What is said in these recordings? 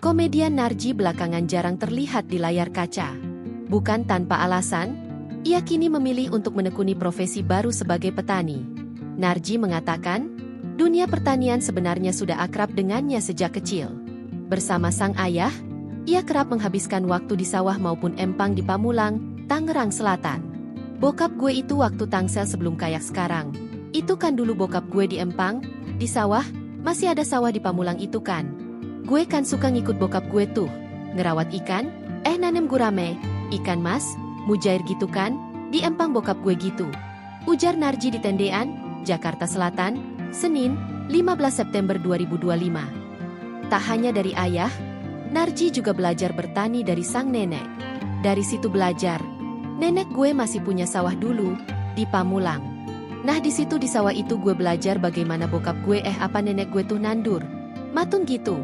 Komedian Narji belakangan jarang terlihat di layar kaca. Bukan tanpa alasan, ia kini memilih untuk menekuni profesi baru sebagai petani. Narji mengatakan, dunia pertanian sebenarnya sudah akrab dengannya sejak kecil. Bersama sang ayah, ia kerap menghabiskan waktu di sawah maupun empang di Pamulang, Tangerang Selatan. Bokap gue itu waktu Tangsel sebelum kayak sekarang. Itu kan dulu bokap gue di empang, di sawah, masih ada sawah di Pamulang itu kan. Gue kan suka ngikut bokap gue tuh, ngerawat ikan, nanem gurame, ikan mas, mujair gitu kan, di empang bokap gue gitu. Ujar Narji di Tendean, Jakarta Selatan, Senin, 15 September 2025. Tak hanya dari ayah, Narji juga belajar bertani dari sang nenek. Dari situ belajar, nenek gue masih punya sawah dulu, di Pamulang. Nah di situ di sawah itu gue belajar bagaimana bokap gue nenek gue tuh nandur, matun gitu.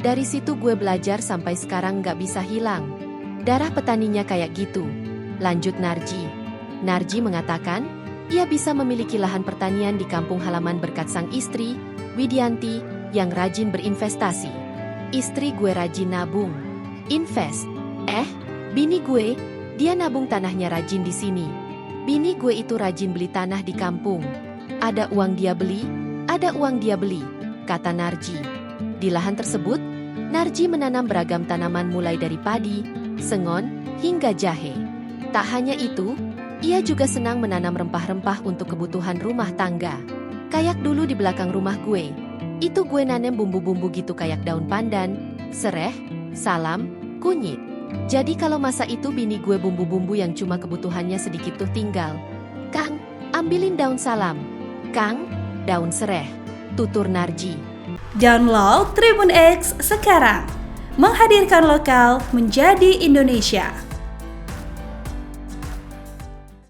Dari situ gue belajar sampai sekarang gak bisa hilang. Darah petaninya kayak gitu. Lanjut Narji. Narji mengatakan, ia bisa memiliki lahan pertanian di kampung halaman berkat sang istri, Widianti, yang rajin berinvestasi. Istri gue rajin nabung. Invest. Bini gue, dia nabung tanahnya rajin di sini. Bini gue itu rajin beli tanah di kampung. Ada uang dia beli, ada uang dia beli, kata Narji. Di lahan tersebut, Narji menanam beragam tanaman mulai dari padi, sengon, hingga jahe. Tak hanya itu, ia juga senang menanam rempah-rempah untuk kebutuhan rumah tangga. Kayak dulu di belakang rumah gue, itu gue nanem bumbu-bumbu gitu kayak daun pandan, sereh, salam, kunyit. Jadi kalau masa itu bini gue bumbu-bumbu yang cuma kebutuhannya sedikit tuh tinggal. Kang, ambilin daun salam. Kang, daun sereh. Tutur Narji. Download Tribun X sekarang, menghadirkan lokal menjadi Indonesia.